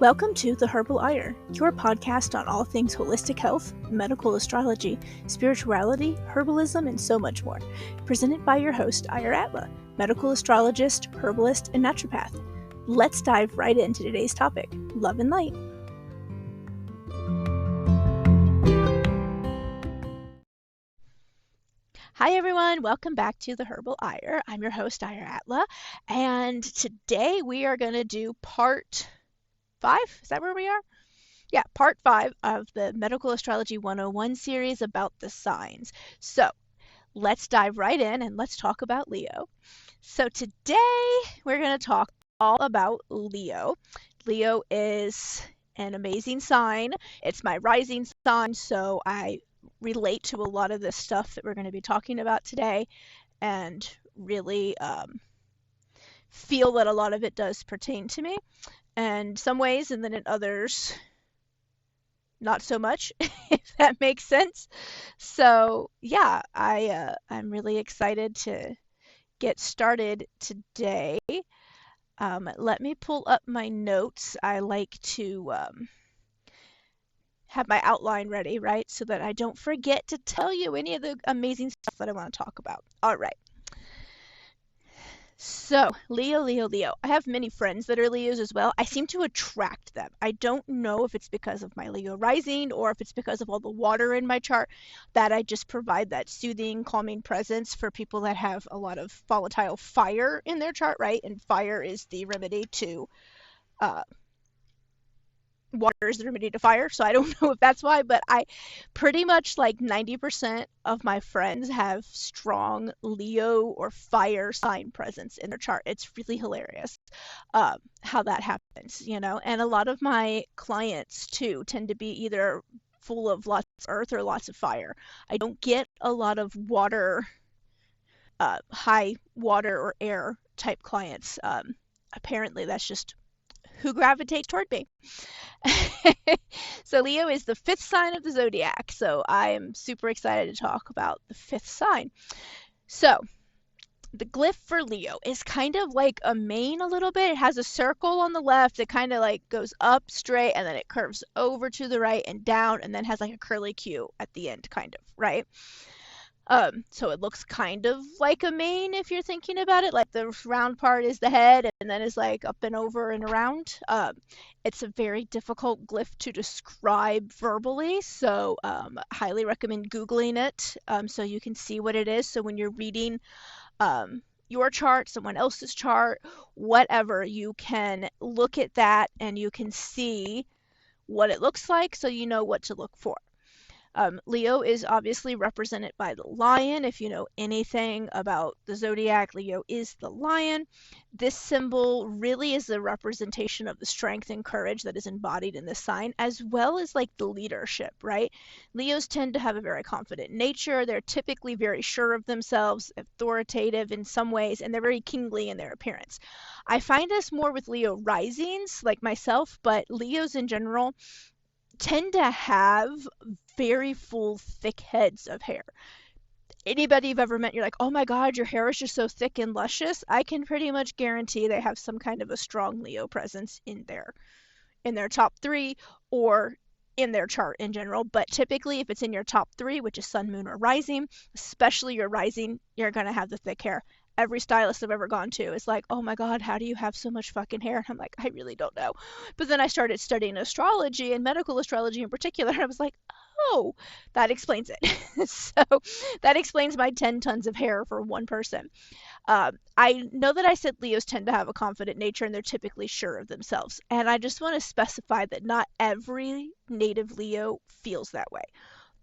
Welcome to The Herbal Ire, your podcast on all things holistic health, medical astrology, spirituality, herbalism, and so much more. Presented by your host, Ire Atla, medical astrologist, herbalist, and naturopath. Let's dive right into today's topic, love and light. Hi everyone, welcome back to The Herbal Ire. I'm your host, Ire Atla, and today we are going to do part 5? Is that where we are? Yeah, part 5 of the Medical Astrology 101 series about the signs. So let's dive right in and let's talk about Leo. So today we're going to talk all about Leo. Leo is an amazing sign. It's my rising sign, so I relate to a lot of the stuff that we're going to be talking about today and really feel that a lot of it does pertain to me. And some ways, and then in others, not so much, if that makes sense. So yeah, I'm really excited to get started today. Let me pull up my notes. I like to have my outline ready, right? So that I don't forget to tell you any of the amazing stuff that I want to talk about. All right. So, Leo. I have many friends that are Leos as well. I seem to attract them. I don't know if it's because of my Leo rising or if it's because of all the water in my chart that I just provide that soothing, calming presence for people that have a lot of volatile fire in their chart, right? And fire is the remedy to water is the remedy to fire, so I don't know if that's why, but I pretty much like 90% of my friends have strong Leo or fire sign presence in their chart. It's really hilarious how that happens, you know, and a lot of my clients too tend to be either full of lots of earth or lots of fire. I don't get a lot of water, high water or air type clients. Apparently that's just who gravitate toward me. So Leo is the 5th sign of the Zodiac. So I'm super excited to talk about the 5th sign. So the glyph for Leo is kind of like a mane a little bit. It has a circle on the left. It kind of like goes up straight and then it curves over to the right and down and then has like a curly Q at the end, kind of, right? So it looks kind of like a mane if you're thinking about it, like the round part is the head and then is like up and over and around. It's a very difficult glyph to describe verbally, so highly recommend Googling it so you can see what it is. So when you're reading your chart, someone else's chart, whatever, you can look at that and you can see what it looks like so you know what to look for. Leo is obviously represented by the lion. If you know anything about the Zodiac, Leo is the lion. This symbol really is a representation of the strength and courage that is embodied in this sign, as well as like the leadership, right? Leos tend to have a very confident nature. They're typically very sure of themselves, authoritative in some ways, and they're very kingly in their appearance. I find this more with Leo risings, like myself, but Leos in general tend to have very full, thick heads of hair. Anybody you've ever met, you're like, oh my God, your hair is just so thick and luscious. I can pretty much guarantee they have some kind of a strong Leo presence in their top 3 or in their chart in general. But typically, if it's in your top 3, which is sun, moon, or rising, especially your rising, you're going to have the thick hair. Every stylist I've ever gone to is like, oh my God, how do you have so much fucking hair? And I'm like, I really don't know. But then I started studying astrology and medical astrology in particular. And I was like, oh, that explains it. So that explains my 10 tons of hair for one person. I know that I said Leos tend to have a confident nature and they're typically sure of themselves. And I just want to specify that not every native Leo feels that way.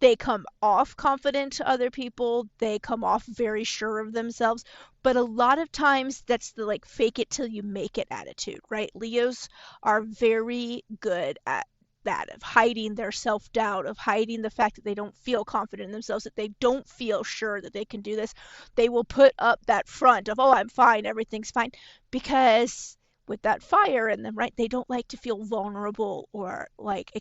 They come off confident to other people. They come off very sure of themselves. But a lot of times that's the like fake it till you make it attitude, right? Leos are very good at that, of hiding their self-doubt, of hiding the fact that they don't feel confident in themselves, that they don't feel sure that they can do this. They will put up that front of, oh, I'm fine, everything's fine, because with that fire in them, right, they don't like to feel vulnerable or like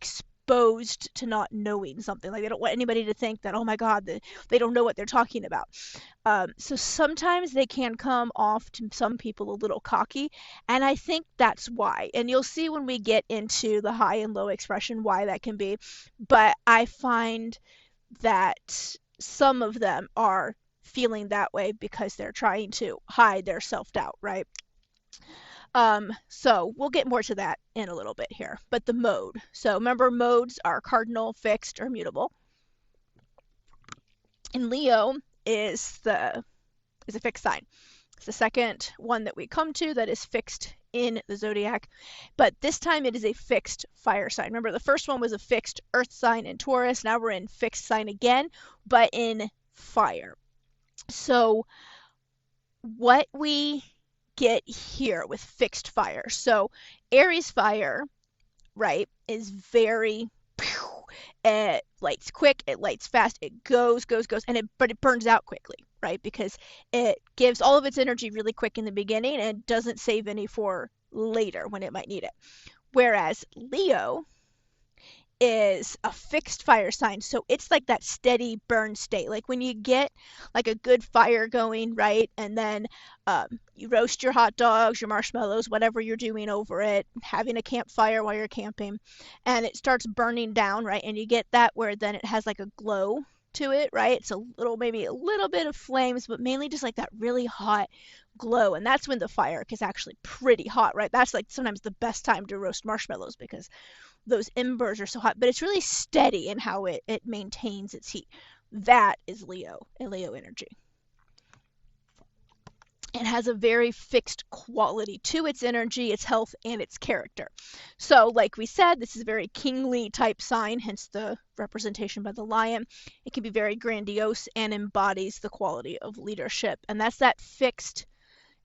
exposed to not knowing something. Like they don't want anybody to think that, oh my God, they don't know what they're talking about. So sometimes they can come off to some people a little cocky, and I think that's why. And you'll see when we get into the high and low expression why that can be. But I find that some of them are feeling that way because they're trying to hide their self-doubt, right? So we'll get more to that in a little bit here. But the mode. So remember, modes are cardinal, fixed, or mutable. And Leo is a fixed sign. It's the second one that we come to that is fixed in the zodiac, but this time it is a fixed fire sign. Remember, the first one was a fixed earth sign in Taurus. Now we're in fixed sign again, but in fire. So what we get here with fixed fire. So Aries fire, right, is very, it lights quick, it lights fast, it goes, but it burns out quickly, right? Because it gives all of its energy really quick in the beginning and doesn't save any for later when it might need it. Whereas Leo is a fixed fire sign. So it's like that steady burn state. Like when you get like a good fire going, right? And then you roast your hot dogs, your marshmallows, whatever you're doing over it, having a campfire while you're camping, and it starts burning down, right? And you get that where then it has like a glow to it, right? It's a little, maybe a little bit of flames, but mainly just like that really hot glow. And that's when the fire is actually pretty hot, right? That's like sometimes the best time to roast marshmallows because those embers are so hot, but it's really steady in how it maintains its heat. That is Leo and Leo energy. It has a very fixed quality to its energy, its health, and its character. So, like we said, this is a very kingly type sign, hence the representation by the lion. It can be very grandiose and embodies the quality of leadership. And that's that fixed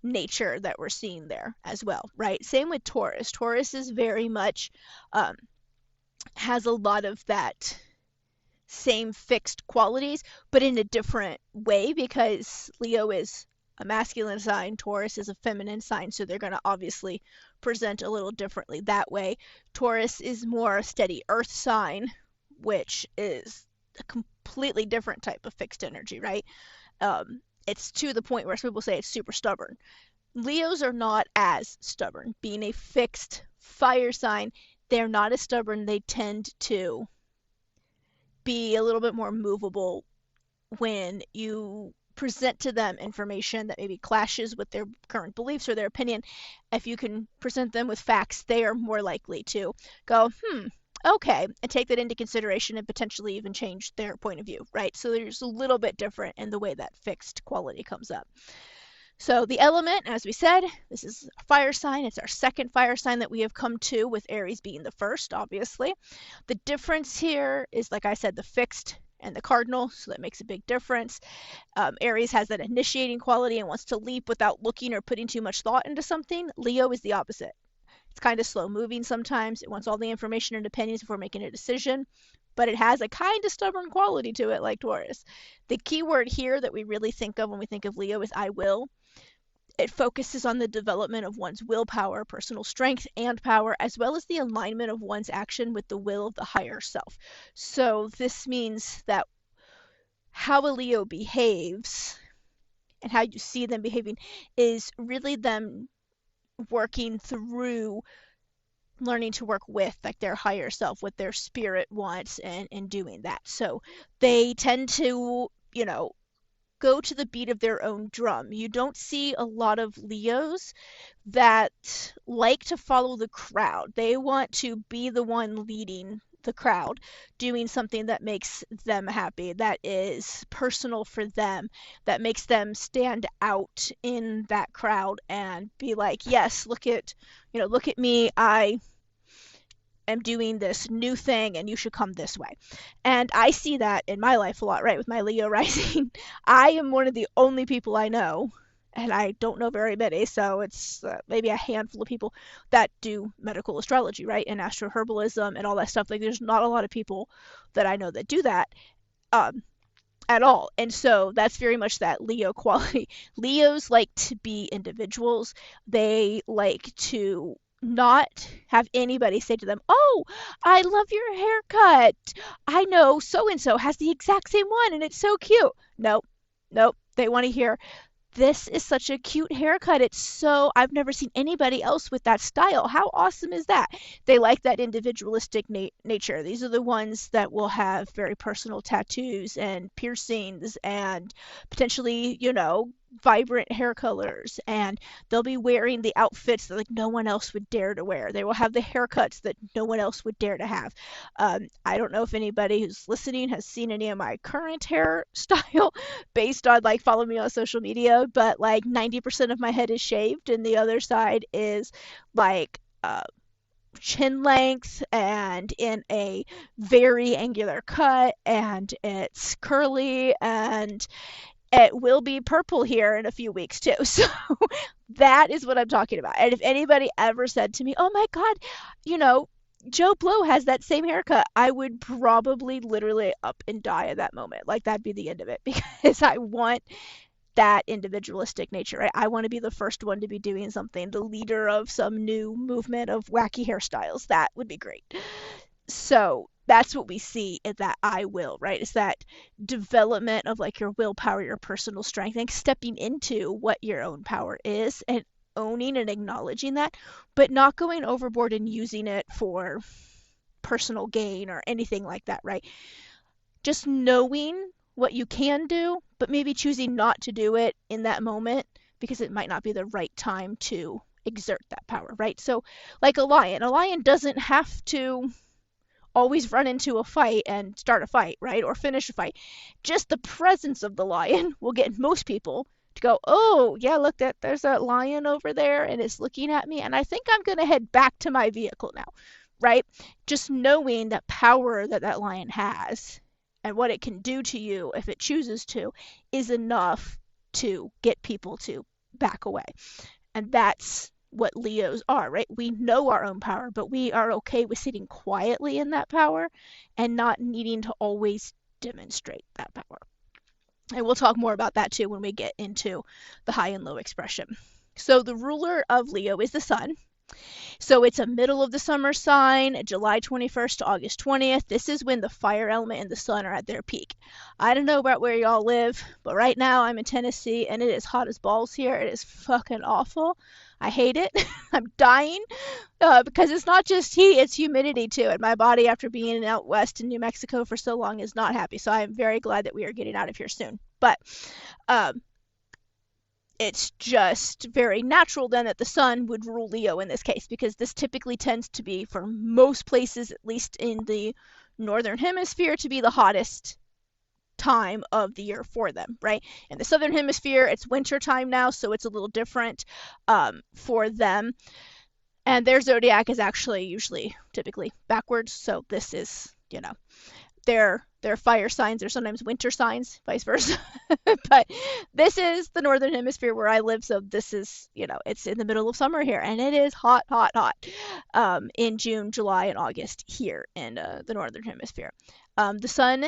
nature that we're seeing there as well, right? Same with Taurus. Taurus is very much has a lot of that same fixed qualities, but in a different way because Leo is a masculine sign, Taurus is a feminine sign, so they're going to obviously present a little differently that way. Taurus is more a steady earth sign, which is a completely different type of fixed energy, right? It's to the point where some people say it's super stubborn. Leos are not as stubborn. Being a fixed fire sign, they're not as stubborn. They tend to be a little bit more movable when you present to them information that maybe clashes with their current beliefs or their opinion. If you can present them with facts, they are more likely to go, okay, and take that into consideration and potentially even change their point of view, right? So there's a little bit different in the way that fixed quality comes up. So the element, as we said, this is a fire sign. It's our second fire sign that we have come to, with Aries being the first, obviously. The difference here is, like I said, the fixed and the cardinal, so that makes a big difference. Aries has that initiating quality and wants to leap without looking or putting too much thought into something. Leo is the opposite. It's kind of slow moving sometimes. It wants all the information and opinions before making a decision, but it has a kind of stubborn quality to it like Taurus. The key word here that we really think of when we think of Leo is I will. It focuses on the development of one's willpower, personal strength, and power, as well as the alignment of one's action with the will of the higher self. So this means that how a Leo behaves and how you see them behaving is really them working through learning to work with like their higher self, what their spirit wants, and doing that. So they tend to, go to the beat of their own drum. You don't see a lot of Leos that like to follow the crowd. They want to be the one leading the crowd, doing something that makes them happy, that is personal for them, that makes them stand out in that crowd and be like, yes, look at me, I am doing this new thing and you should come this way. And I see that in my life a lot, right? With my Leo rising. I am one of the only people I know, and I don't know very many, so it's maybe a handful of people that do medical astrology, right? And astroherbalism and all that stuff. Like there's not a lot of people that I know that do that at all. And so that's very much that Leo quality. Leos like to be individuals. They like to not have anybody say to them, "Oh, I love your haircut. I know so and so has the exact same one and it's so cute." Nope, nope. They want to hear, "This is such a cute haircut. It's so, I've never seen anybody else with that style. How awesome is that?" They like that individualistic nature. These are the ones that will have very personal tattoos and piercings and potentially, vibrant hair colors, and they'll be wearing the outfits that like no one else would dare to wear. They will have the haircuts that no one else would dare to have. I don't know if anybody who's listening has seen any of my current hairstyle based on like follow me on social media, but like 90% of my head is shaved and the other side is like chin length and in a very angular cut, and it's curly, and it will be purple here in a few weeks too. So that is what I'm talking about. And if anybody ever said to me, "Oh my God, you know, Joe Blow has that same haircut," I would probably literally up and die at that moment. Like that'd be the end of it because I want that individualistic nature, right? I want to be the first one to be doing something, the leader of some new movement of wacky hairstyles. That would be great. So that's what we see in that "I will," right? It's that development of like your willpower, your personal strength, and stepping into what your own power is and owning and acknowledging that, but not going overboard and using it for personal gain or anything like that, right? Just knowing what you can do, but maybe choosing not to do it in that moment because it might not be the right time to exert that power, right? So, like a lion doesn't have to always run into a fight and start a fight, right? Or finish a fight. Just the presence of the lion will get most people to go, "Oh, yeah, look, there's a lion over there and it's looking at me, and I think I'm going to head back to my vehicle now." Right? Just knowing that power that that lion has and what it can do to you if it chooses to is enough to get people to back away. And that's what Leos are, right? We know our own power, but we are okay with sitting quietly in that power and not needing to always demonstrate that power. And we'll talk more about that too when we get into the high and low expression. So the ruler of Leo is the sun. So it's a middle of the summer sign, July 21st to August 20th. This is when the fire element and the sun are at their peak. I don't know about where y'all live, but right now I'm in Tennessee and it is hot as balls here. It is fucking awful. I hate it. I'm dying because it's not just heat, it's humidity too. And my body, after being out west in New Mexico for so long, is not happy. So I am very glad that we are getting out of here soon. But um, it's just very natural then that the sun would rule Leo in this case, because this typically tends to be, for most places, at least in the northern hemisphere, to be the hottest time of the year for them, right? In the southern hemisphere, it's winter time now, so it's a little different for them. And their zodiac is actually usually typically backwards, so this is, their fire signs are sometimes winter signs, vice versa. But this is the northern hemisphere where I live, so this is, it's in the middle of summer here, and it is hot, hot, hot in June, July, and August here in the northern hemisphere. The sun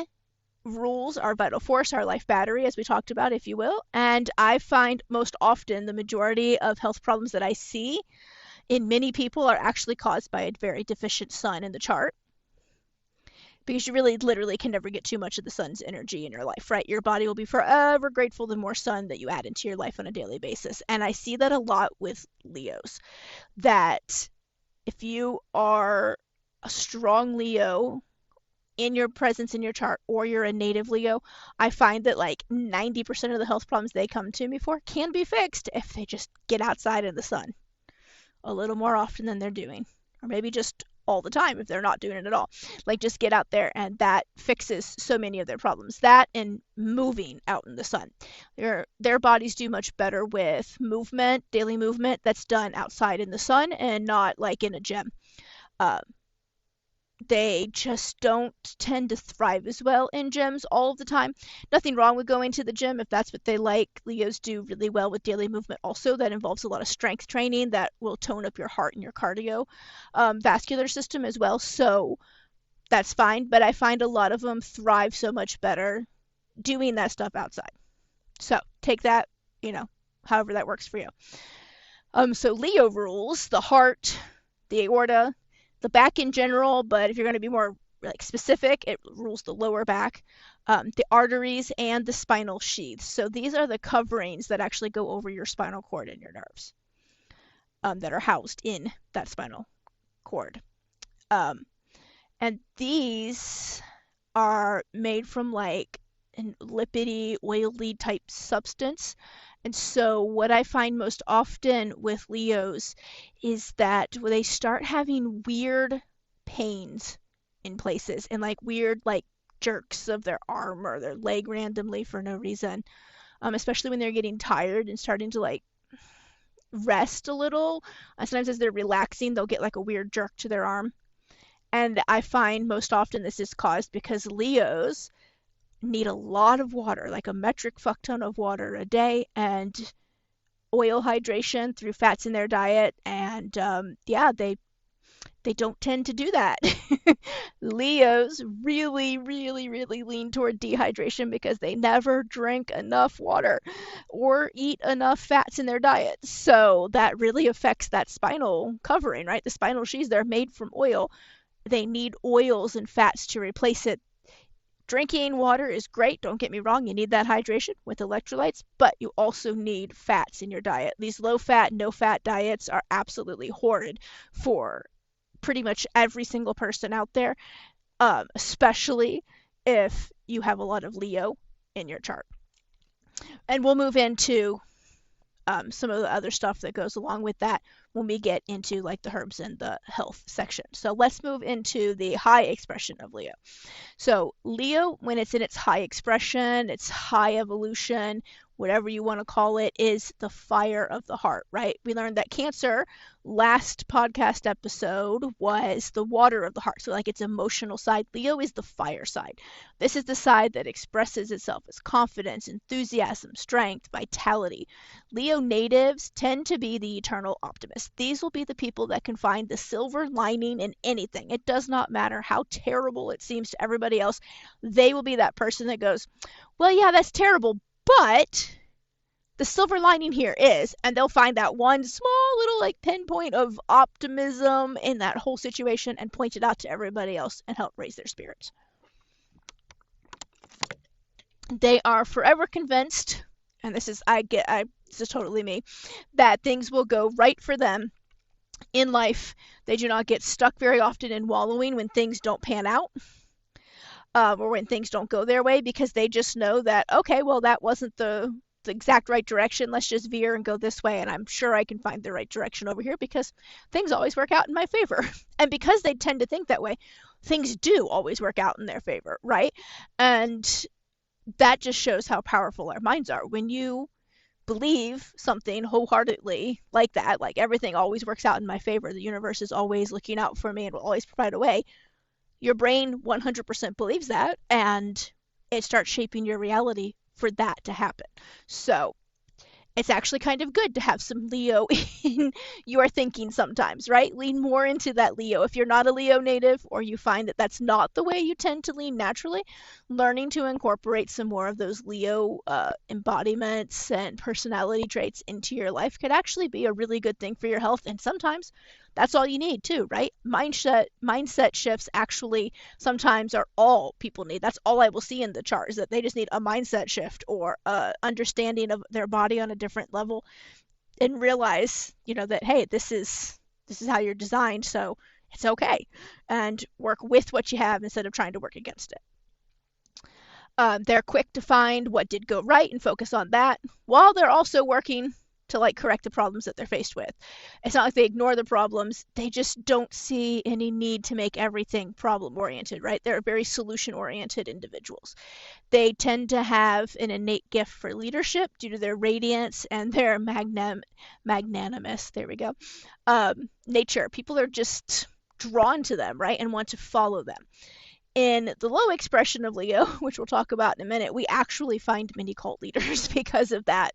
rules our vital force, our life battery, as we talked about, if you will. And I find most often the majority of health problems that I see in many people are actually caused by a very deficient sun in the chart, because you really literally can never get too much of the sun's energy in your life, right? Your body will be forever grateful the more sun that you add into your life on a daily basis. And I see that a lot with Leos, that if you are a strong Leo in your presence in your chart, or you're a native Leo, I find that like 90% of the health problems they come to me for can be fixed if they just get outside in the sun a little more often than they're doing, or maybe just all the time if they're not doing it at all. Like, just get out there, and that fixes so many of their problems. That and moving out in the sun. Their bodies do much better with movement, daily movement that's done outside in the sun and not like in a gym. Uh, they just don't tend to thrive as well in gyms all of the time. Nothing wrong with going to the gym if that's what they like. Leos do really well with daily movement also. That involves a lot of strength training that will tone up your heart and your cardio vascular system as well. So that's fine. But I find a lot of them thrive so much better doing that stuff outside. So take that, however that works for you. So Leo rules the heart, the aorta, the back in general, but if you're going to be more like specific, it rules the lower back, the arteries, and the spinal sheaths. So these are the coverings that actually go over your spinal cord and your nerves, that are housed in that spinal cord. Um, and these are made from like an lipidy, oily type substance. And so, what I find most often with Leos is that when they start having weird pains in places and like weird, like jerks of their arm or their leg randomly for no reason, especially when they're getting tired and starting to like rest a little. Sometimes as they're relaxing, they'll get like a weird jerk to their arm. And I find most often this is caused because Leos need a lot of water, like a metric fuck ton of water a day, and oil hydration through fats in their diet. And yeah, they don't tend to do that. Leos really, really, really lean toward dehydration because they never drink enough water or eat enough fats in their diet. So that really affects that spinal covering, right? The spinal sheaths, they're made from oil. They need oils and fats to replace it. Drinking water is great, don't get me wrong, you need that hydration with electrolytes, but you also need fats in your diet. These low fat, no fat diets are absolutely horrid for pretty much every single person out there, especially if you have a lot of Leo in your chart. And we'll move into some of the other stuff that goes along with that when we get into like the herbs and the health section. So let's move into the high expression of Leo. So Leo, when it's in its high expression, its high evolution, whatever you want to call it, is the fire of the heart, right? We learned that Cancer, last podcast episode, was the water of the heart. So like its emotional side. Leo is the fire side. This is the side that expresses itself as confidence, enthusiasm, strength, vitality. Leo natives tend to be the eternal optimists. These will be the people that can find the silver lining in anything. It does not matter how terrible it seems to everybody else. They will be that person that goes, well, yeah, that's terrible, but the silver lining here is, and they'll find that one small little like pinpoint of optimism in that whole situation and point it out to everybody else and help raise their spirits. They are forever convinced, and this is this is totally me, that things will go right for them in life. They do not get stuck very often in wallowing when things don't pan out. Or when things don't go their way, because they just know that, okay, well, that wasn't the exact right direction. Let's just veer and go this way, and I'm sure I can find the right direction over here because things always work out in my favor. And because they tend to think that way, things do always work out in their favor, right? And that just shows how powerful our minds are. When you believe something wholeheartedly like that, like everything always works out in my favor, the universe is always looking out for me and will always provide a way, your brain 100% believes that, and it starts shaping your reality for that to happen. So it's actually kind of good to have some Leo in your thinking sometimes, right? Lean more into that Leo. If you're not a Leo native, or you find that that's not the way you tend to lean naturally, learning to incorporate some more of those Leo embodiments and personality traits into your life could actually be a really good thing for your health. And sometimes that's all you need too, right? Mindset shifts actually sometimes are all people need. That's all I will see in the chart, is that they just need a mindset shift or understanding of their body on a different level, and realize, that, hey, this is how you're designed, so it's okay, and work with what you have instead of trying to work against it. They're quick to find what did go right and focus on that, while they're also working to like correct the problems that they're faced with. It's not like they ignore the problems, they just don't see any need to make everything problem oriented, right? They're very solution oriented individuals. They tend to have an innate gift for leadership due to their radiance and their magnanimous, there we go, nature. People are just drawn to them, right? And want to follow them. In the low expression of Leo, which we'll talk about in a minute, we actually find many cult leaders because of that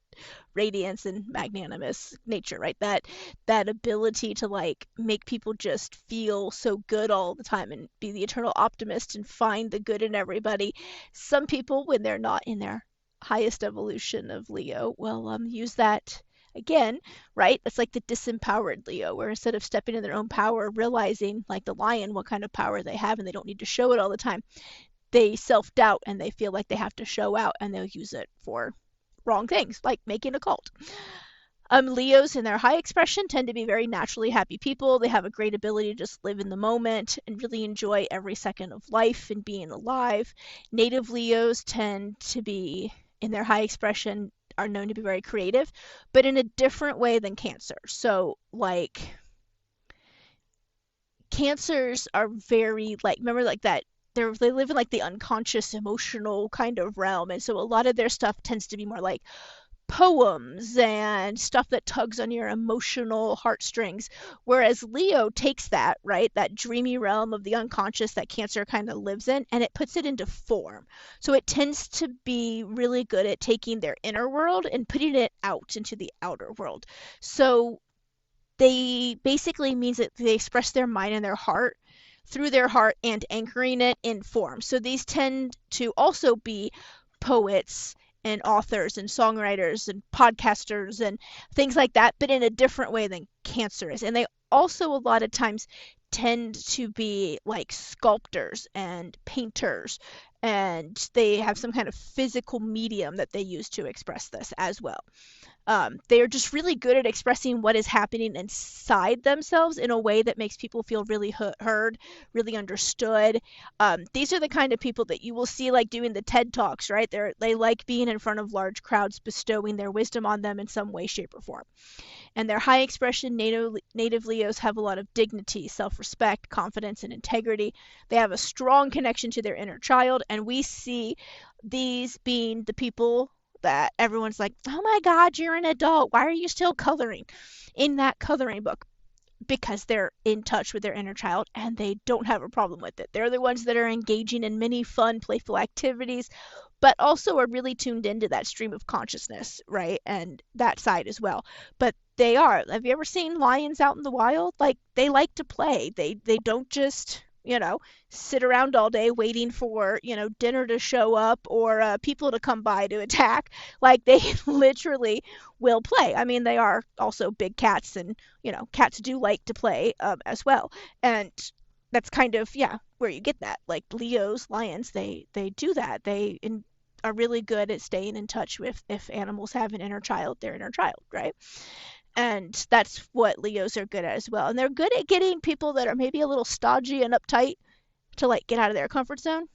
radiance and magnanimous nature, right? That ability to like make people just feel so good all the time and be the eternal optimist and find the good in everybody. Some people, when they're not in their highest evolution of Leo, will use that again, right? It's like the disempowered Leo, where instead of stepping in their own power, realizing like the lion what kind of power they have and they don't need to show it all the time, they self-doubt and they feel like they have to show out and they'll use it for wrong things, like making a cult. Leos in their high expression tend to be very naturally happy people. They have a great ability to just live in the moment and really enjoy every second of life and being alive. Native Leos tend to be, in their high expression, are known to be very creative, but in a different way than Cancer. So, like, Cancers are very, like, remember, like that. They live in like the unconscious emotional kind of realm, and so a lot of their stuff tends to be more like poems and stuff that tugs on your emotional heartstrings. Whereas Leo takes that, right, that dreamy realm of the unconscious that Cancer kind of lives in, and it puts it into form. So it tends to be really good at taking their inner world and putting it out into the outer world. So they basically means that they express their mind and their heart through their heart and anchoring it in form. So these tend to also be poets and authors and songwriters and podcasters and things like that, but in a different way than Cancer is. And they also a lot of times tend to be like sculptors and painters, and they have some kind of physical medium that they use to express this as well. They are just really good at expressing what is happening inside themselves in a way that makes people feel really heard, really understood. These are the kind of people that you will see like doing the TED Talks, right? They like being in front of large crowds, bestowing their wisdom on them in some way, shape, or form. And their high expression native Leos have a lot of dignity, self-respect, confidence, and integrity. They have a strong connection to their inner child, and we see these being the people that everyone's like, oh my God, you're an adult. Why are you still coloring in that coloring book? Because they're in touch with their inner child and they don't have a problem with it. They're the ones that are engaging in many fun, playful activities, but also are really tuned into that stream of consciousness, right? And that side as well. But they are. Have you ever seen lions out in the wild? Like they like to play. They don't just sit around all day waiting for, dinner to show up or people to come by to attack. Like they literally will play. I mean, they are also big cats, and, cats do like to play as well. And that's kind of, yeah, where you get that. Like Leos, lions, they do that. Are really good at staying in touch with if animals have an inner child, their inner child, right? And that's what Leos are good at as well. And they're good at getting people that are maybe a little stodgy and uptight to like get out of their comfort zone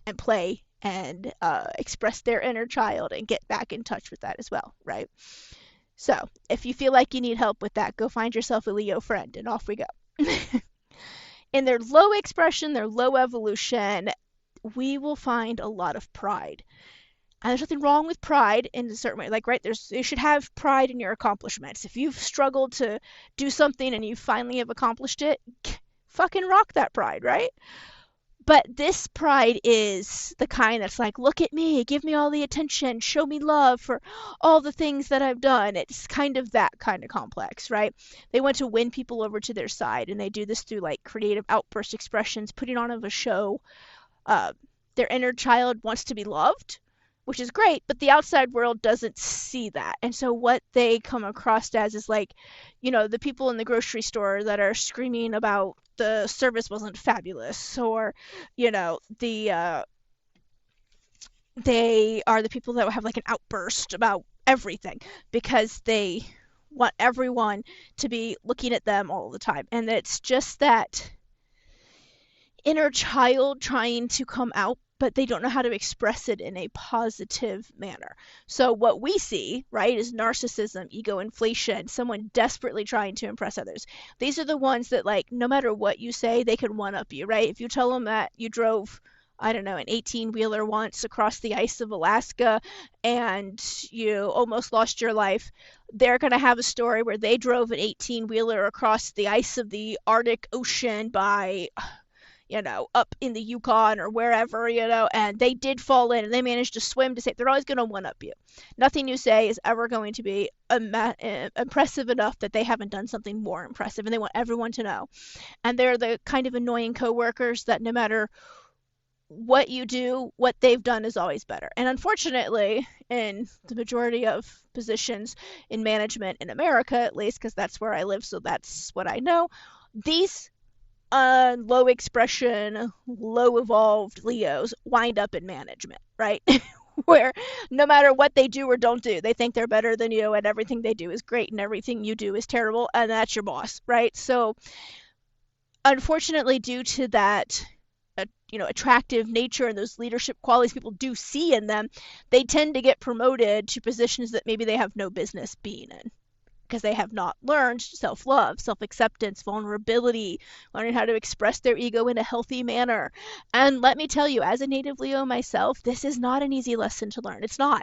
and play and express their inner child and get back in touch with that as well, right? So if you feel like you need help with that, go find yourself a Leo friend and off we go. In their low expression, their low evolution, we will find a lot of pride. And there's nothing wrong with pride in a certain way. Like, right, you should have pride in your accomplishments. If you've struggled to do something and you finally have accomplished it, fucking rock that pride, right? But this pride is the kind that's like, look at me, give me all the attention, show me love for all the things that I've done. It's kind of that kind of complex, right? They want to win people over to their side, and they do this through like creative outburst expressions, putting on of a show. Their inner child wants to be loved, which is great, but the outside world doesn't see that. And so what they come across as is like, the people in the grocery store that are screaming about the service wasn't fabulous, or, they are the people that have like an outburst about everything because they want everyone to be looking at them all the time. And it's just that inner child trying to come out, but they don't know how to express it in a positive manner. So what we see, right, is narcissism, ego inflation, someone desperately trying to impress others. These are the ones that, like, no matter what you say, they can one-up you, right? If you tell them that you drove, I don't know, an 18-wheeler once across the ice of Alaska and you almost lost your life, they're going to have a story where they drove an 18-wheeler across the ice of the Arctic Ocean by up in the Yukon or wherever, and they did fall in and they managed to swim to save. They're always going to one-up you. Nothing you say is ever going to be impressive enough that they haven't done something more impressive, and they want everyone to know. And they're the kind of annoying coworkers that no matter what you do, what they've done is always better. And unfortunately, in the majority of positions in management in America, at least, because that's where I live, so that's what I know, these low expression, low evolved Leos wind up in management, right? Where no matter what they do or don't do, they think they're better than you, and everything they do is great, and everything you do is terrible, and that's your boss, right? So, unfortunately, due to that, attractive nature and those leadership qualities people do see in them, they tend to get promoted to positions that maybe they have no business being in because they have not learned self love, self acceptance, vulnerability, learning how to express their ego in a healthy manner. And let me tell you, as a native Leo myself, this is not an easy lesson to learn. It's not.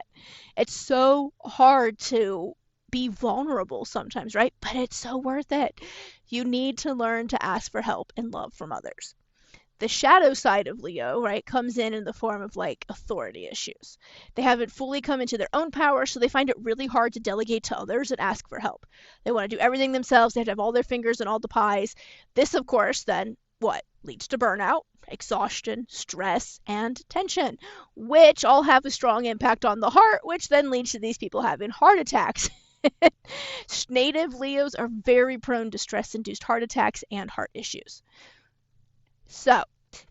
It's so hard to be vulnerable sometimes, right? But it's so worth it. You need to learn to ask for help and love from others. The shadow side of Leo, right, comes in the form of like authority issues. They haven't fully come into their own power, so they find it really hard to delegate to others and ask for help. They want to do everything themselves. They have to have all their fingers in all the pies. This, of course, then what leads to burnout, exhaustion, stress, and tension, which all have a strong impact on the heart, which then leads to these people having heart attacks. Native Leos are very prone to stress induced heart attacks and heart issues. So,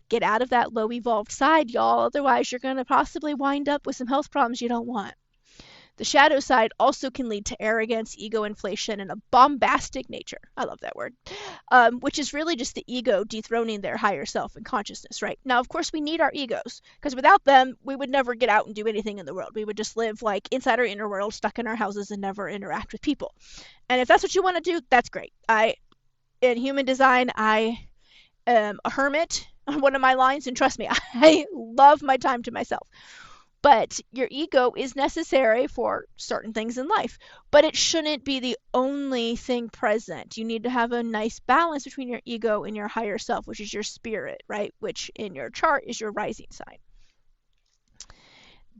get out of that low evolved side, y'all. Otherwise, you're going to possibly wind up with some health problems you don't want. The shadow side also can lead to arrogance, ego inflation, and a bombastic nature. I love that word. Which is really just the ego dethroning their higher self and consciousness, right? Now, of course, we need our egos because without them, we would never get out and do anything in the world. We would just live like inside our inner world, stuck in our houses, and never interact with people. And if that's what you want to do, that's great. In human design, I am a hermit on one of my lines, and trust me, I love my time to myself. But your ego is necessary for certain things in life, but it shouldn't be the only thing present. You need to have a nice balance between your ego and your higher self, which is your spirit, right? Which in your chart is your rising sign.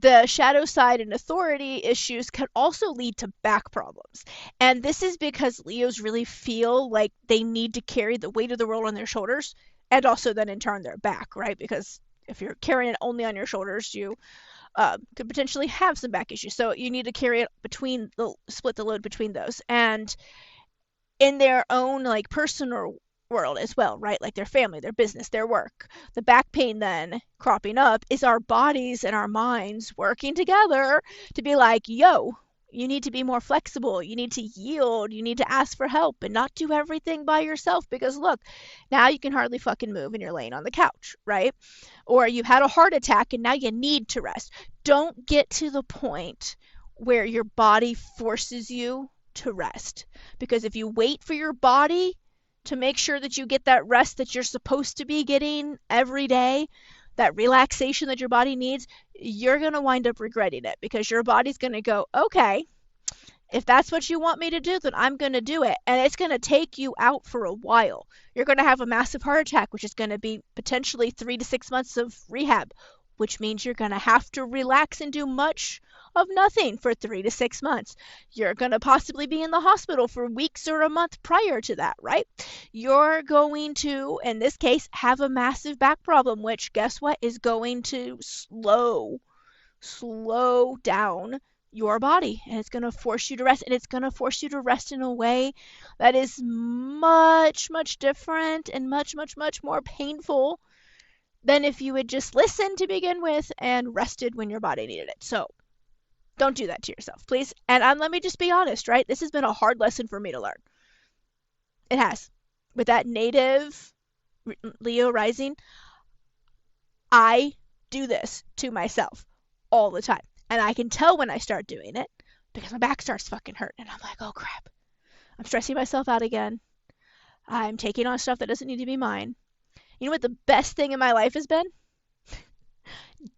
The shadow side and authority issues can also lead to back problems. And this is because Leos really feel like they need to carry the weight of the world on their shoulders and also then in turn their back, right? Because if you're carrying it only on your shoulders, you could potentially have some back issues. So you need to carry it split the load between those. And in their own like personal world as well, right? Like their family, their business, their work. The back pain then cropping up is our bodies and our minds working together to be like, yo, you need to be more flexible. You need to yield. You need to ask for help and not do everything by yourself because look, now you can hardly fucking move and you're laying on the couch, right? Or you had a heart attack and now you need to rest. Don't get to the point where your body forces you to rest. Because if you wait for your body to make sure that you get that rest that you're supposed to be getting every day, that relaxation that your body needs, you're going to wind up regretting it because your body's going to go, okay, if that's what you want me to do, then I'm going to do it. And it's going to take you out for a while. You're going to have a massive heart attack, which is going to be potentially 3 to 6 months of rehab, which means you're going to have to relax and do much of nothing for 3 to 6 months. You're going to possibly be in the hospital for weeks or a month prior to that, right? You're going to, in this case, have a massive back problem, which guess what is going to slow down your body, and it's going to force you to rest, and it's going to force you to rest in a way that is much, much different and much, much, much more painful than if you had just listened to begin with and rested when your body needed it. So don't do that to yourself, please. And let me just be honest, right? This has been a hard lesson for me to learn. It has. With that native Leo rising, I do this to myself all the time. And I can tell when I start doing it because my back starts fucking hurting. And I'm like, oh crap. I'm stressing myself out again. I'm taking on stuff that doesn't need to be mine. You know what the best thing in my life has been?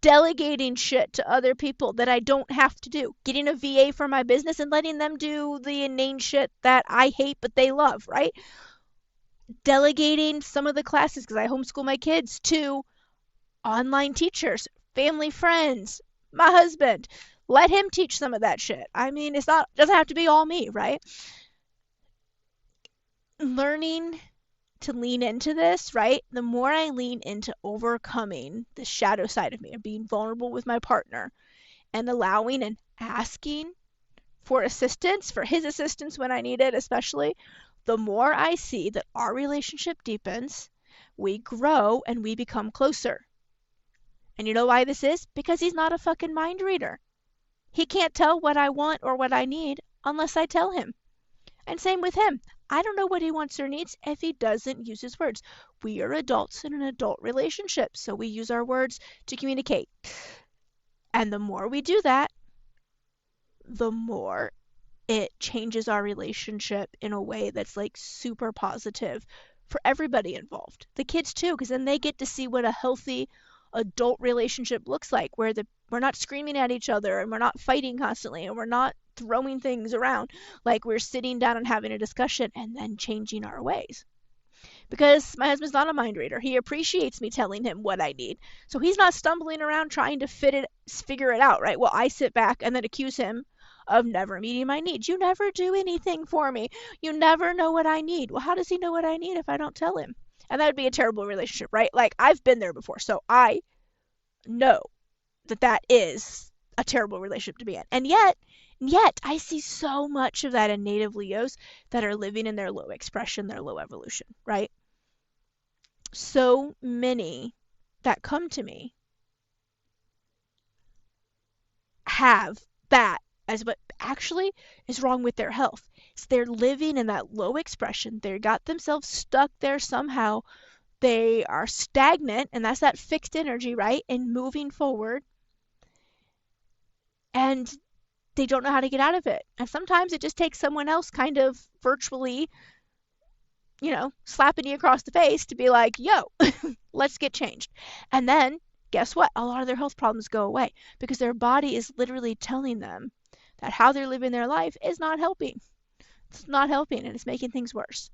Delegating shit to other people that I don't have to do. Getting a VA for my business and letting them do the inane shit that I hate but they love, right? Delegating some of the classes, because I homeschool my kids, to online teachers, family friends, my husband. Let him teach some of that shit. I mean, doesn't have to be all me, right? Learning to lean into this, right? The more I lean into overcoming the shadow side of me of being vulnerable with my partner and allowing and asking for assistance, for his assistance when I need it, especially, the more I see that our relationship deepens, we grow, and we become closer. And you know why this is? Because he's not a fucking mind reader. He can't tell what I want or what I need unless I tell him. And same with him. I don't know what he wants or needs if he doesn't use his words. We are adults in an adult relationship, so we use our words to communicate. And the more we do that, the more it changes our relationship in a way that's like super positive for everybody involved. The kids too, because then they get to see what a healthy adult relationship looks like, where we're not screaming at each other and we're not fighting constantly and we're not throwing things around. Like, we're sitting down and having a discussion and then changing our ways. Because my husband's not a mind reader. He appreciates me telling him what I need. So he's not stumbling around trying to figure it out, right? Well, I sit back and then accuse him of never meeting my needs. You never do anything for me. You never know what I need. Well, how does he know what I need if I don't tell him? And that would be a terrible relationship, right? Like, I've been there before, so I know that is a terrible relationship to be in. And yet, I see so much of that in native Leos that are living in their low expression, their low evolution, right? So many that come to me have that as what actually is wrong with their health. So they're living in that low expression. They got themselves stuck there somehow. They are stagnant, and that's that fixed energy, right? And moving forward. And they don't know how to get out of it. And sometimes it just takes someone else kind of virtually, slapping you across the face to be like, yo, let's get changed. And then, guess what? A lot of their health problems go away because their body is literally telling them that how they're living their life is not helping. It's not helping, and it's making things worse.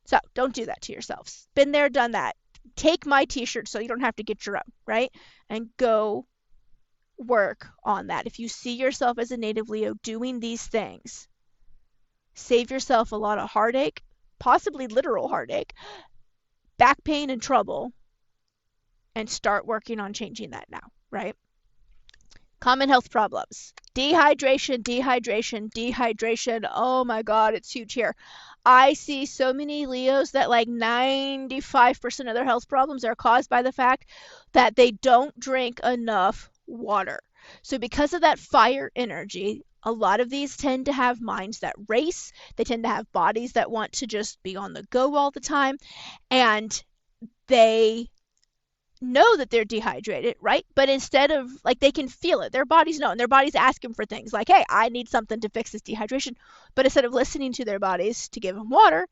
So don't do that to yourselves. Been there, done that. Take my t-shirt so you don't have to get your own, right? And go work on that. If you see yourself as a native Leo doing these things, save yourself a lot of heartache, possibly literal heartache, back pain and trouble, and start working on changing that now, right? Common health problems. Dehydration, dehydration, dehydration. Oh my God, it's huge here. I see so many Leos that like 95% of their health problems are caused by the fact that they don't drink enough water. So because of that fire energy, a lot of these tend to have minds that race. They tend to have bodies that want to just be on the go all the time. And they know that they're dehydrated, right? But instead of, like, they can feel it. Their bodies know, and their bodies ask them for things like, hey, I need something to fix this dehydration. But instead of listening to their bodies to give them water,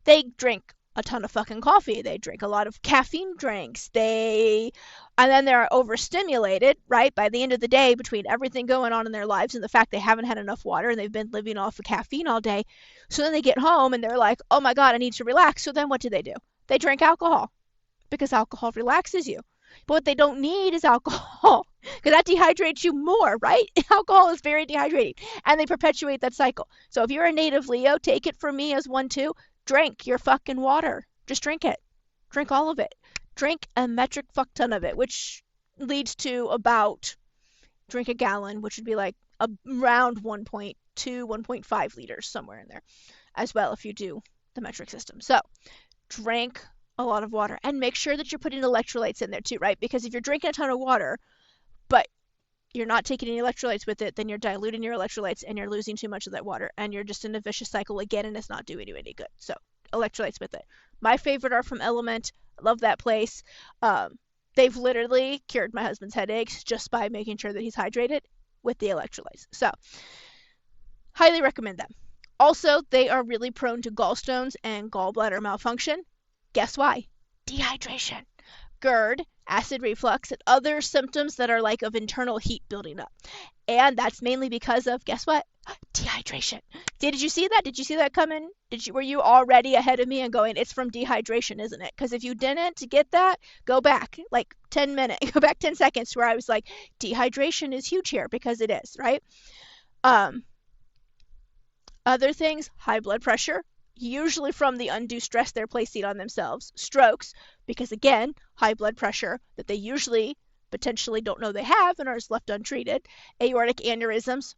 they drink a ton of fucking coffee. They drink a lot of caffeine drinks. And then they're overstimulated, right? By the end of the day, between everything going on in their lives and the fact they haven't had enough water and they've been living off of caffeine all day. So then they get home and they're like, oh my God, I need to relax. So then what do? They drink alcohol because alcohol relaxes you. But what they don't need is alcohol because that dehydrates you more, right? Alcohol is very dehydrating and they perpetuate that cycle. So if you're a native Leo, take it from me as one too. Drink your fucking water. Just drink it. Drink all of it. Drink a metric fuck ton of it, which leads to about drink a gallon, which would be like around 1.2, 1.5 liters, somewhere in there as well if you do the metric system. So drink a lot of water and make sure that you're putting electrolytes in there too, right? Because if you're drinking a ton of water, but you're not taking any electrolytes with it, then you're diluting your electrolytes and you're losing too much of that water and you're just in a vicious cycle again and it's not doing you any good. So electrolytes with it. My favorite are from Element. I love that place. They've literally cured my husband's headaches just by making sure that he's hydrated with the electrolytes. So highly recommend them. Also, they are really prone to gallstones and gallbladder malfunction. Guess why? Dehydration. GERD, acid reflux, and other symptoms that are like of internal heat building up. And that's mainly because of, guess what? Dehydration. Did you see that? Did you see that coming? Were you already ahead of me and going, it's from dehydration, isn't it? Because if you didn't get that, go back like 10 minutes, go back 10 seconds where I was like, dehydration is huge here because it is, right? Other things, high blood pressure, usually from the undue stress they're placing on themselves. Strokes, because again, high blood pressure that they usually potentially don't know they have and are just left untreated. Aortic aneurysms,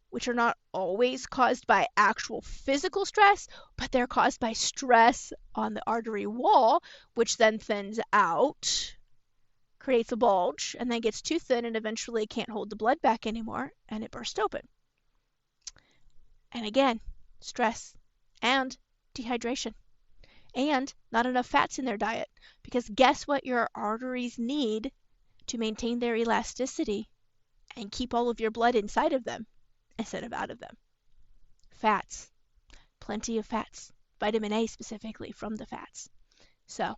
which are not always caused by actual physical stress, but they're caused by stress on the artery wall, which then thins out, creates a bulge, and then gets too thin and eventually can't hold the blood back anymore, and it bursts open. And again, stress and dehydration and not enough fats in their diet. Because guess what your arteries need to maintain their elasticity and keep all of your blood inside of them instead of out of them? Fats. Plenty of fats. Vitamin A specifically from the fats. So,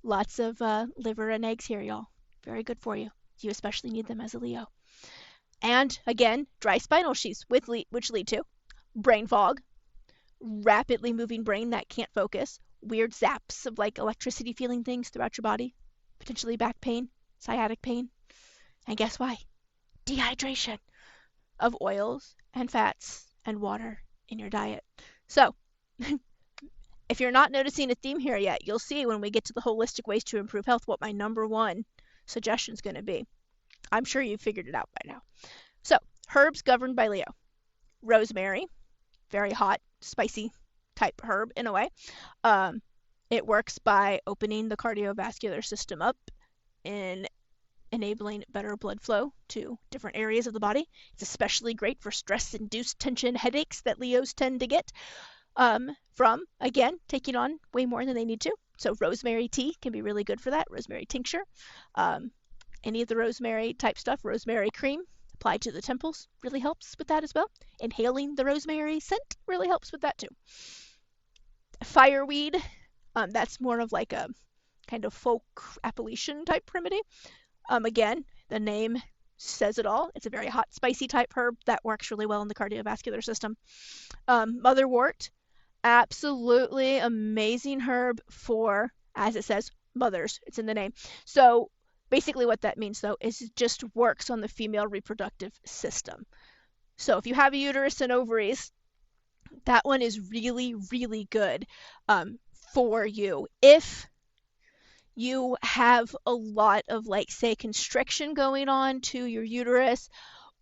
lots of liver and eggs here, y'all. Very good for you. You especially need them as a Leo. And again, dry spinal sheaths, which lead to brain fog, rapidly moving brain that can't focus, weird zaps of like electricity feeling things throughout your body, potentially back pain, sciatic pain. And guess why? Dehydration of oils and fats and water in your diet. So, if you're not noticing a theme here yet, you'll see when we get to the holistic ways to improve health what my number one suggestion is going to be. I'm sure you've figured it out by now. So, herbs governed by Leo. Rosemary, very hot, spicy type herb in a way. It works by opening the cardiovascular system up and enabling better blood flow to different areas of the body. It's especially great for stress-induced tension headaches that Leos tend to get from, again, taking on way more than they need to. So rosemary tea can be really good for that. Rosemary tincture. Any of the rosemary type stuff, rosemary cream, applied to the temples really helps with that as well. Inhaling the rosemary scent really helps with that too. Fireweed, that's more of like a kind of folk Appalachian type remedy. Again, the name says it all. It's a very hot, spicy type herb that works really well in the cardiovascular system. Motherwort, absolutely amazing herb for, as it says, mothers. It's in the name. So basically what that means, though, is it just works on the female reproductive system. So if you have a uterus and ovaries, that one is really, really good for you. If you have a lot of, like, say, constriction going on to your uterus,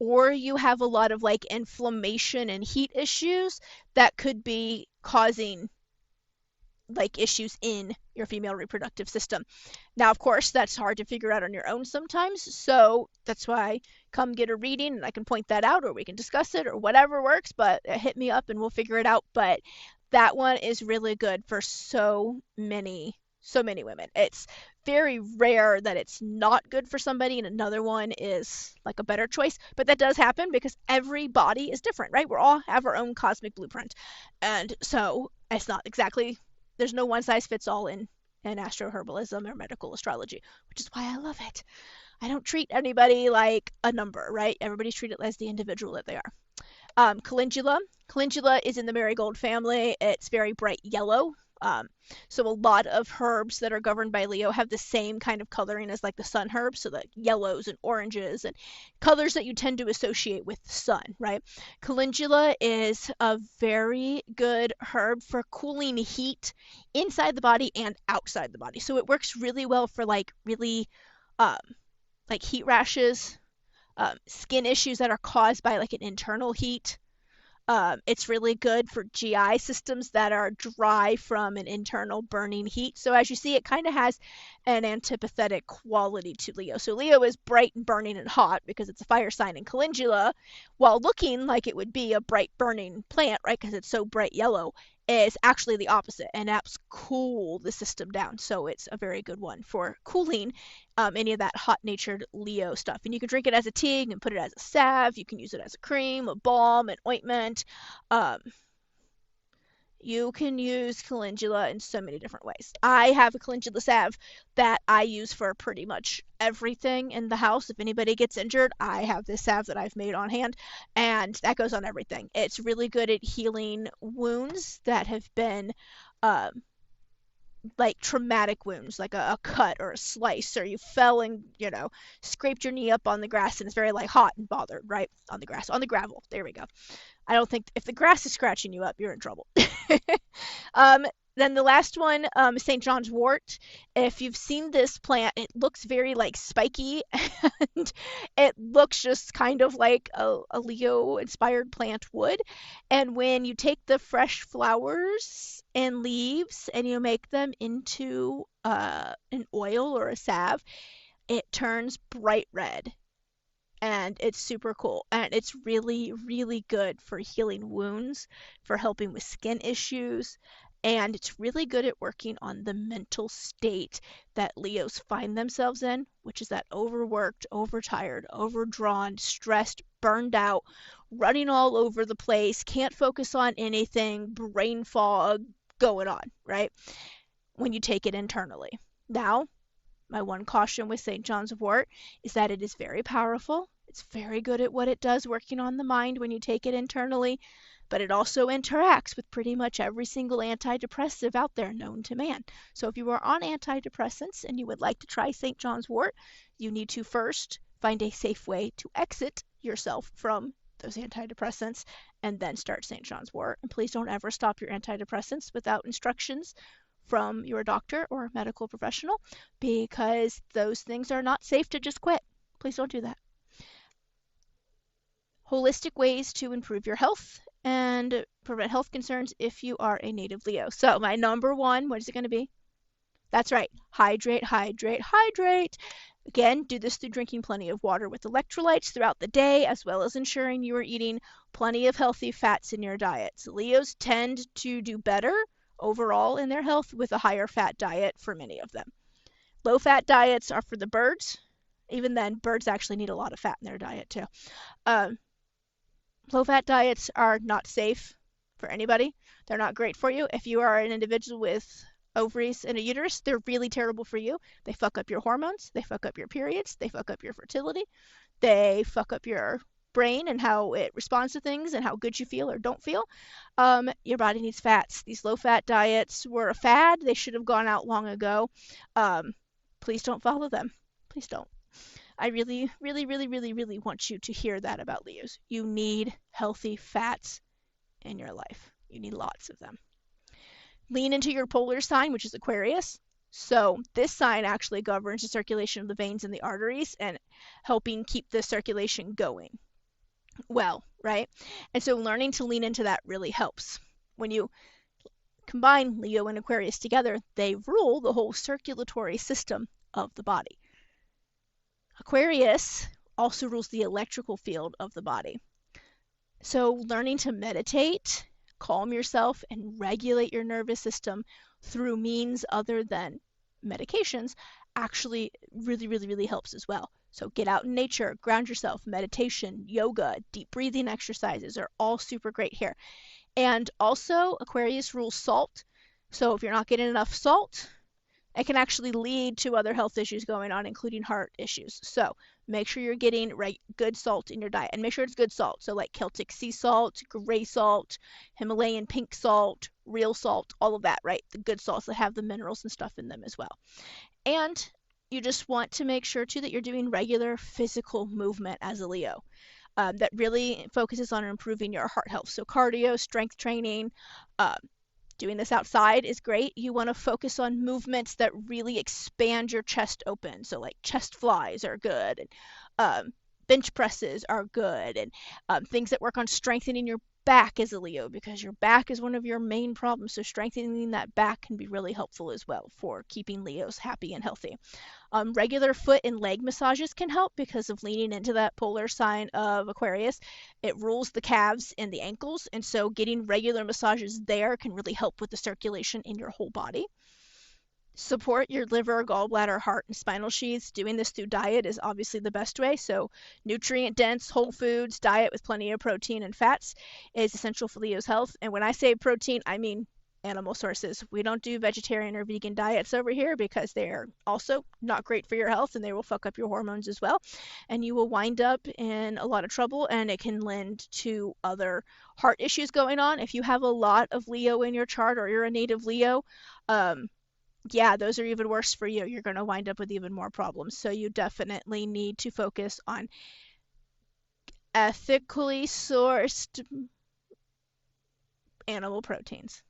or you have a lot of, like, inflammation and heat issues that could be causing, like, issues in your female reproductive system. Now, of course, that's hard to figure out on your own sometimes, so that's why come get a reading and I can point that out, or we can discuss it, or whatever works, but hit me up and we'll figure it out. But that one is really good for so many women. It's very rare that it's not good for somebody and another one is like a better choice, but that does happen because every body is different, right? We all have our own cosmic blueprint, and so it's not exactly, there's no one size fits all in astroherbalism or medical astrology, which is why I love it. I don't treat anybody like a number, right? Everybody's treated as the individual that they are. Calendula is in the marigold family. It's very bright yellow. So a lot of herbs that are governed by Leo have the same kind of coloring as like the sun herbs, so the yellows and oranges and colors that you tend to associate with the sun, right? Calendula is a very good herb for cooling heat inside the body and outside the body. So it works really well for like really like heat rashes, skin issues that are caused by like an internal heat. It's really good for GI systems that are dry from an internal burning heat. So as you see, it kind of has an antipathetic quality to Leo. So Leo is bright and burning and hot because it's a fire sign, and calendula, while looking like it would be a bright burning plant, right, because it's so bright yellow, is actually the opposite and helps cool the system down. So it's a very good one for cooling any of that hot-natured Leo stuff. And you can drink it as a tea, you can put it as a salve, you can use it as a cream, a balm, an ointment. You can use calendula in so many different ways. I have a calendula salve that I use for pretty much everything in the house. If anybody gets injured, I have this salve that I've made on hand, and that goes on everything. It's really good at healing wounds that have been like traumatic wounds, like a cut or a slice, or you fell and, scraped your knee up on the grass and it's very like hot and bothered, right? On the grass, on the gravel. There we go. I don't think if the grass is scratching you up, you're in trouble. Um, then the last one, St. John's wort. If you've seen this plant, it looks very like spiky and it looks just kind of like a Leo inspired plant would. And when you take the fresh flowers and leaves and you make them into an oil or a salve, it turns bright red and it's super cool. And it's really, really good for healing wounds, for helping with skin issues, and it's really good at working on the mental state that Leos find themselves in, which is that overworked, overtired, overdrawn, stressed, burned out, running all over the place, can't focus on anything, brain fog going on, right? When you take it internally. Now, my one caution with St. John's wort is that it is very powerful. It's very good at what it does, working on the mind when you take it internally, but it also interacts with pretty much every single antidepressive out there known to man. So if you are on antidepressants and you would like to try St. John's wort, you need to first find a safe way to exit yourself from those antidepressants and then start St. John's wort. And please don't ever stop your antidepressants without instructions from your doctor or a medical professional, because those things are not safe to just quit. Please don't do that. Holistic ways to improve your health and prevent health concerns if you are a native Leo. So, my number one, what is it going to be? That's right. Hydrate, hydrate, hydrate. Again, do this through drinking plenty of water with electrolytes throughout the day, as well as ensuring you are eating plenty of healthy fats in your diet. So Leos tend to do better overall in their health with a higher fat diet for many of them. Low fat diets are for the birds. Even then, birds actually need a lot of fat in their diet too. Um, Low fat diets are not safe for anybody. They're not great for you. If you are an individual with ovaries and a uterus, they're really terrible for you. They fuck up your hormones, they fuck up your periods, they fuck up your fertility, they fuck up your brain and how it responds to things and how good you feel or don't feel. Your body needs fats. These low fat diets were a fad. They should have gone out long ago. Um, Please don't follow them. Please don't. I really, really, really, really, really want you to hear that about Leos. You need healthy fats in your life. You need lots of them. Lean into your polar sign, which is Aquarius. So this sign actually governs the circulation of the veins and the arteries and helping keep the circulation going well, right? And so learning to lean into that really helps. When you combine Leo and Aquarius together, they rule the whole circulatory system of the body. Aquarius also rules the electrical field of the body. So learning to meditate, calm yourself, and regulate your nervous system through means other than medications actually really, really, really helps as well. So get out in nature, ground yourself, meditation, yoga, deep breathing exercises are all super great here. And also, Aquarius rules salt. So if you're not getting enough salt, it can actually lead to other health issues going on, including heart issues. So make sure you're getting good salt in your diet, and make sure it's good salt. So like Celtic sea salt, gray salt, Himalayan pink salt, real salt, all of that, right? The good salts that have the minerals and stuff in them as well. And you just want to make sure too that you're doing regular physical movement as a Leo. That really focuses on improving your heart health. So cardio, strength training, uh, doing this outside is great. You want to focus on movements that really expand your chest open. So like chest flies are good, and bench presses are good, and things that work on strengthening your back as a Leo, because your back is one of your main problems. So strengthening that back can be really helpful as well for keeping Leos happy and healthy. Regular foot and leg massages can help because of leaning into that polar sign of Aquarius. It rules the calves and the ankles, and so getting regular massages there can really help with the circulation in your whole body. Support your liver, gallbladder, heart, and spinal sheaths. Doing this through diet is obviously the best way. So nutrient dense, whole foods, diet with plenty of protein and fats is essential for Leo's health. And when I say protein, I mean animal sources. We don't do vegetarian or vegan diets over here because they're also not great for your health and they will fuck up your hormones as well. And you will wind up in a lot of trouble, and it can lend to other heart issues going on. If you have a lot of Leo in your chart or you're a native Leo, yeah, those are even worse for you. You're going to wind up with even more problems. So you definitely need to focus on ethically sourced animal proteins.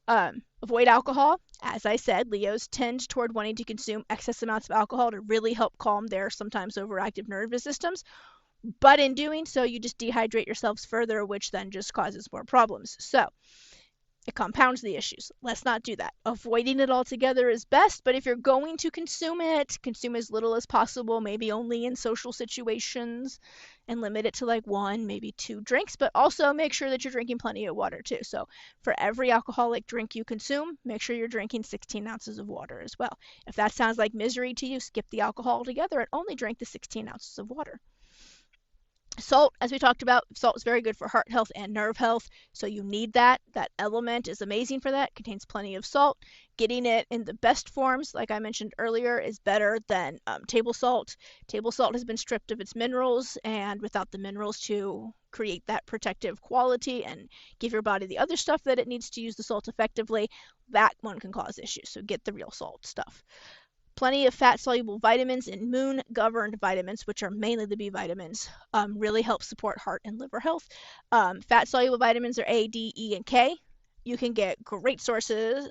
Avoid alcohol. As I said, Leos tend toward wanting to consume excess amounts of alcohol to really help calm their sometimes overactive nervous systems. But in doing so, you just dehydrate yourselves further, which then just causes more problems. So it compounds the issues. Let's not do that. Avoiding it altogether is best, but if you're going to consume it, consume as little as possible, maybe only in social situations, and limit it to like one, maybe two drinks, but also make sure that you're drinking plenty of water too. So for every alcoholic drink you consume, make sure you're drinking 16 ounces of water as well. If that sounds like misery to you, skip the alcohol altogether and only drink the 16 ounces of water. Salt, as we talked about, salt is very good for heart health and nerve health, so you need that. That element is amazing for that. It contains plenty of salt. Getting it in the best forms, like I mentioned earlier, is better than table salt. Table salt has been stripped of its minerals, and without the minerals to create that protective quality and give your body the other stuff that it needs to use the salt effectively, that one can cause issues. So get the real salt stuff. Plenty of fat-soluble vitamins and moon-governed vitamins, which are mainly the B vitamins, really help support heart and liver health. Fat-soluble vitamins are A, D, E, and K. You can get great sources,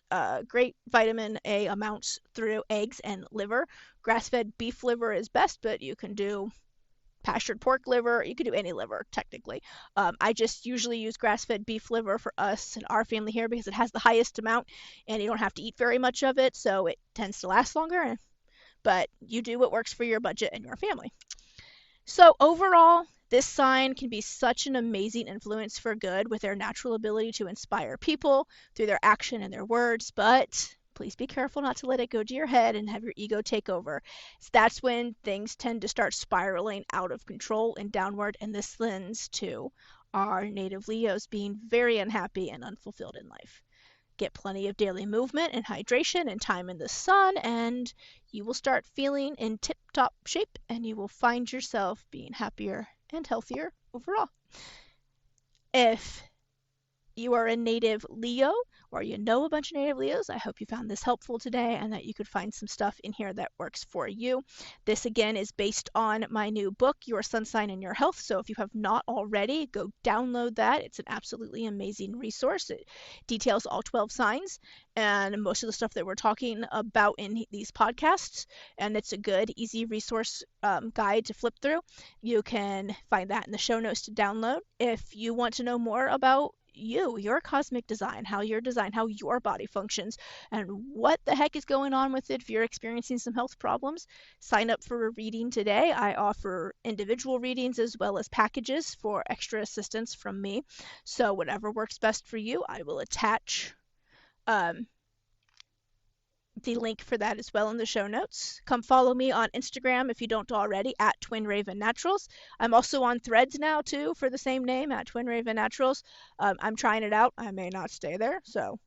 great vitamin A amounts through eggs and liver. Grass-fed beef liver is best, but you can do pastured pork liver. You can do any liver, technically. I just usually use grass-fed beef liver for us and our family here because it has the highest amount and you don't have to eat very much of it, so it tends to last longer. But you do what works for your budget and your family. So overall, this sign can be such an amazing influence for good with their natural ability to inspire people through their action and their words, but please be careful not to let it go to your head and have your ego take over. That's when things tend to start spiraling out of control and downward, and this lends to our native Leos being very unhappy and unfulfilled in life. Get plenty of daily movement and hydration and time in the sun, and you will start feeling in tip-top shape, and you will find yourself being happier and healthier overall. If you are a native Leo or you know a bunch of native Leos, I hope you found this helpful today and that you could find some stuff in here that works for you. This again is based on my new book, Your Sun Sign and Your Health. So if you have not already, go download that. It's an absolutely amazing resource. It details all 12 signs and most of the stuff that we're talking about in these podcasts. And it's a good, easy resource guide to flip through. You can find that in the show notes to download. If you want to know more about your cosmic design, how your body functions, and what the heck is going on with it if you're experiencing some health problems, sign up for a reading today. I offer individual readings as well as packages for extra assistance from me. So whatever works best for you, I will attach the link for that as well in the show notes. Come follow me on Instagram if you don't already at Twin Raven Naturals. I'm also on Threads now too for the same name at Twin Raven Naturals. I'm trying it out. I may not stay there, so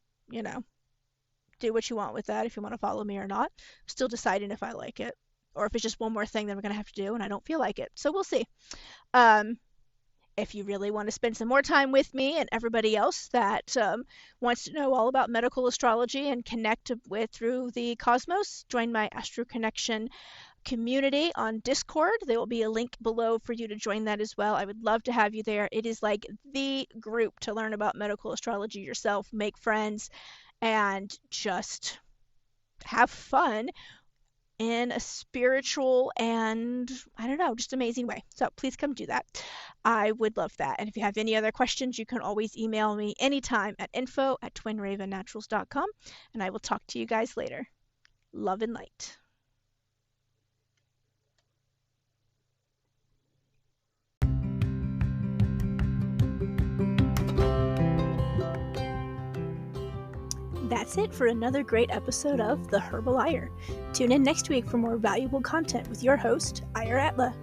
do what you want with that if you want to follow me or not. I'm still deciding if I like it or if it's just one more thing that I'm gonna have to do and I don't feel like it. So we'll see. If you really want to spend some more time with me and everybody else that wants to know all about medical astrology and connect with through the cosmos, join my Astro Connection community on Discord. There will be a link below for you to join that as well. I would love to have you there. It is like the group to learn about medical astrology yourself, make friends, and just have fun in a spiritual and, I don't know, just amazing way. So please come do that. I would love that. And if you have any other questions, you can always email me anytime at info@twinravennaturals.com, and I will talk to you guys later. Love and light. That's it for another great episode of The Herbal Ire. Tune in next week for more valuable content with your host, Ire Atla.